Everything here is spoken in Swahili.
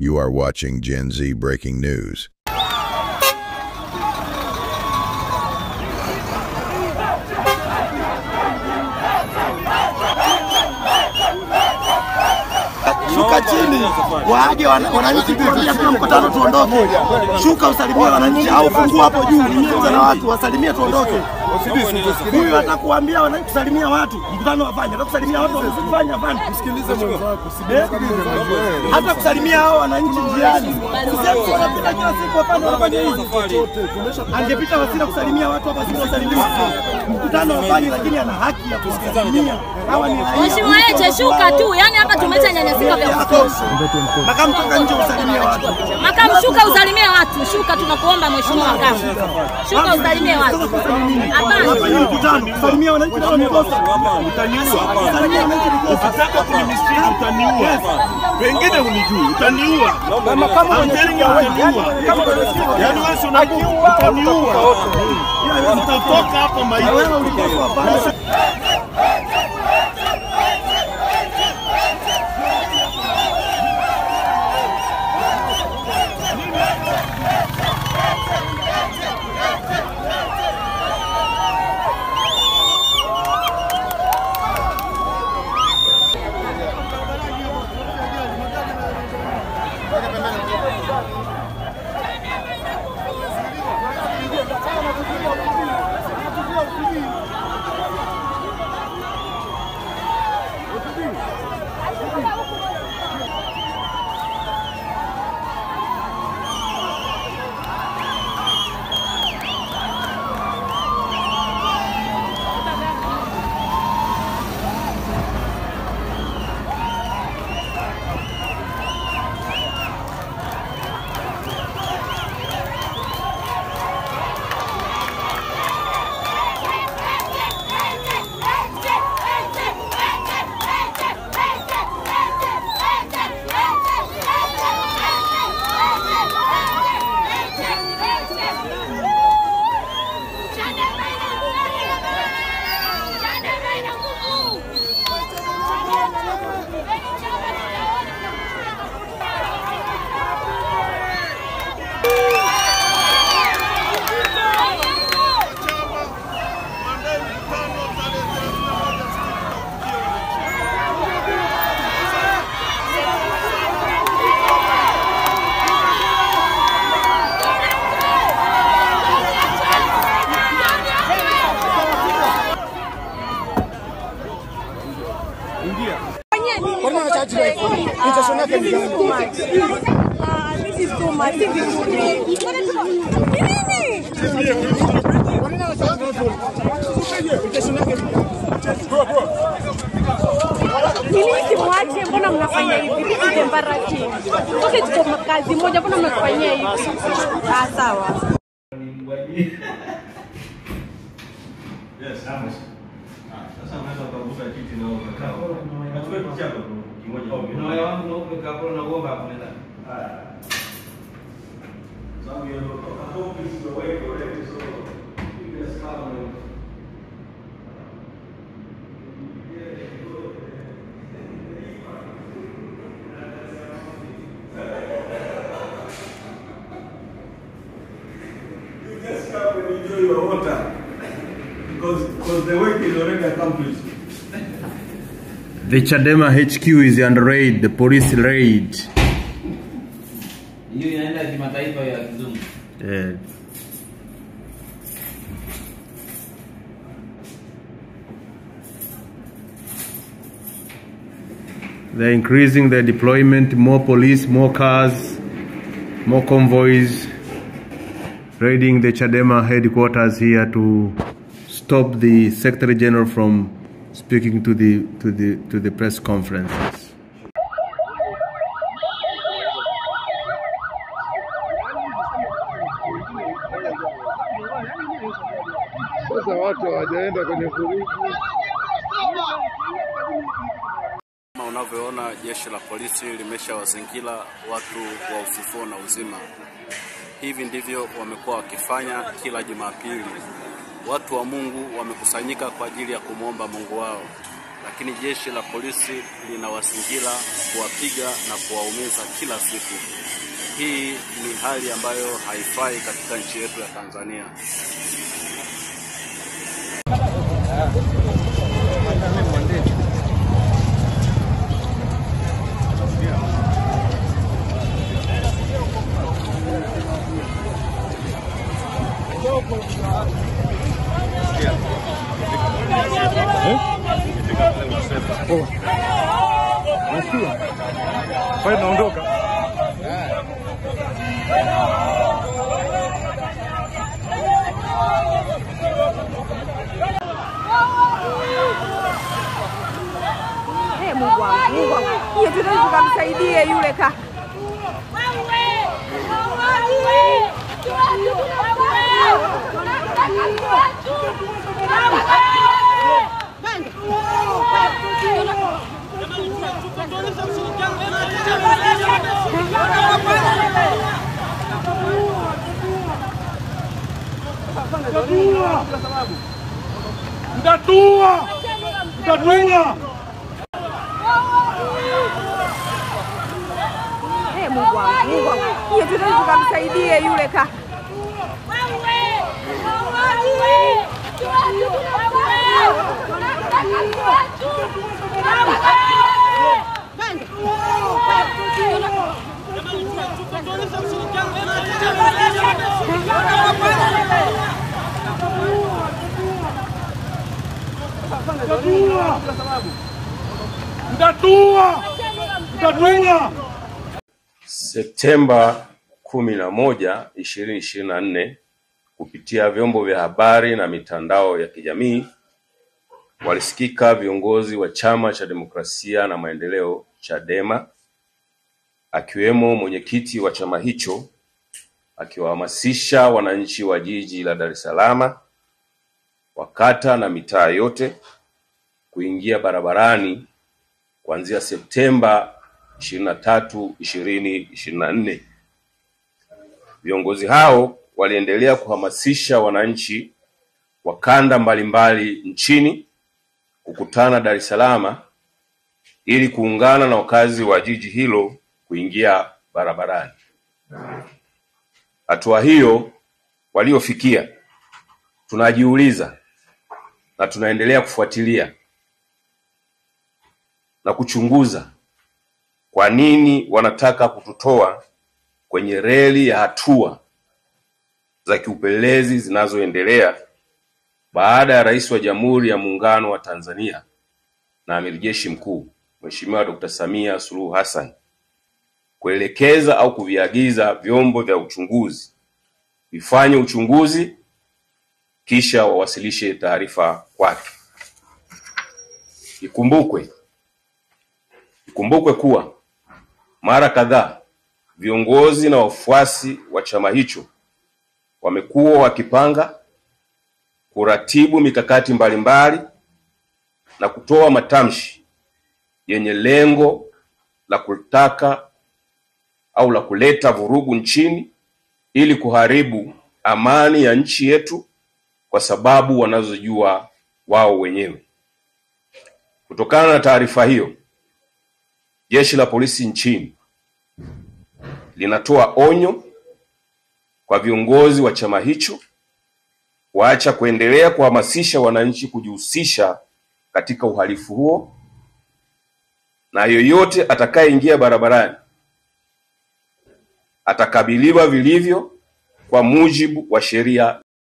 You are watching Gen Z Breaking News. Shuka chini, waage wananchi kuambia kuna mkutano tuondoke. Shuka usalimie wananchi au fungua hapo juu nianze na watu wasalimie tuondoke. Huyu atakuambia wananchi kusalimia watu, mkutano wafanye. Atakusalimia watu wasifanye afanye. Msikilize mwenzako. Hata kusalimia hao wananchi njiani. Sisi wanapita kila siku hapa wanafanya hivi. Angepita Wasira kusalimia watu hapa sisi wasalimia. Mkutano wafanye lakini ana haki ya kusalimia. Hawa ni raia. Mheshimiwa Heche shuka tu, yani hapa tumeshanyanyasika vya kutosha. Makamu toka nje usalimie watu. Makamu shuka usalimie watu. Shuka tunakuomba Mheshimiwa Makamu. Shuka usalimie watu. Hapa ni mkutano. Kusalimia wananchi ndio mkosa. Utaniua. Kusalimia wananchi ni kosa. Ukitaka kunimistiri utaniua. Pengine unijui utaniua. Makamu utaniua. Yaani wewe unaniua utaniua. Utatoka hapa maisha. Wewe ulikosa. This is too much. Nini kimwache, mbona mnafanya hivi? This is embarrassing. Sote tuko kazi moja, mbona mnafanyia hivi? Sawa. Yes, sawa. Sasa unaweza kuvuta kiti na ukakao. Nachukua kitu chako kimoja. Na wewe wangu na ukakao na uomba hapo nenda. Sababu hiyo hapo kisi wa wewe already so you just come. You just come and enjoy your water. Because the work is already accomplished. The Chadema HQ is under raid, the police raid. Hiyo inaenda kimataifa ya kizungu. They're increasing their deployment, more police, more cars, more convoys, raiding the Chadema headquarters here to stop the Secretary General from speaking to the press conferences. Sasa watu hawajaenda kwenye vurugu. Kama unavyoona jeshi la polisi limeshawazingira watu wa Ufufuo na Uzima. Hivi ndivyo wamekuwa wakifanya kila Jumapili. Watu wa Mungu wamekusanyika kwa ajili ya kumwomba Mungu wao. lakini jeshi la polisi linawazingira, kuwapiga na kuwaumiza kila siku. Hii ni hali ambayo haifai katika nchi yetu ya Tanzania. Mungu wangu. Hiyo tunaweza kumsaidia yule kaka. Mtatua! Mungu wangu. Hiyo tunaweza kumsaidia yule kaka. Mtatua! Septemba 11, 2024 kupitia vyombo vya habari na mitandao ya kijamii walisikika viongozi wa Chama cha Demokrasia na Maendeleo Chadema, akiwemo mwenyekiti wa chama hicho, akiwahamasisha wananchi wa jiji la Dar es Salaam, wakata na mitaa yote kuingia barabarani kuanzia Septemba 23, 2024. Viongozi hao waliendelea kuhamasisha wananchi wa kanda mbalimbali nchini kukutana Dar es Salaam ili kuungana na wakazi wa jiji hilo kuingia barabarani. Hatua hiyo waliofikia, tunajiuliza na tunaendelea kufuatilia na kuchunguza kwa nini wanataka kututoa kwenye reli ya hatua za kiupelelezi zinazoendelea baada ya Rais wa Jamhuri ya Muungano wa Tanzania na Amiri Jeshi Mkuu Mheshimiwa Dr. Samia Suluhu Hassan kuelekeza au kuviagiza vyombo vya uchunguzi vifanye uchunguzi kisha wawasilishe taarifa kwake. Ikumbukwe kuwa mara kadhaa viongozi na wafuasi wa chama hicho wamekuwa wakipanga, kuratibu mikakati mbalimbali na kutoa matamshi yenye lengo la kutaka au la kuleta vurugu nchini ili kuharibu amani ya nchi yetu kwa sababu wanazojua wao wenyewe. Kutokana na taarifa hiyo, Jeshi la Polisi nchini linatoa onyo kwa viongozi wa chama hicho waacha kuendelea kuhamasisha wananchi kujihusisha katika uhalifu huo, na yoyote atakayeingia barabarani atakabiliwa vilivyo kwa mujibu wa sheria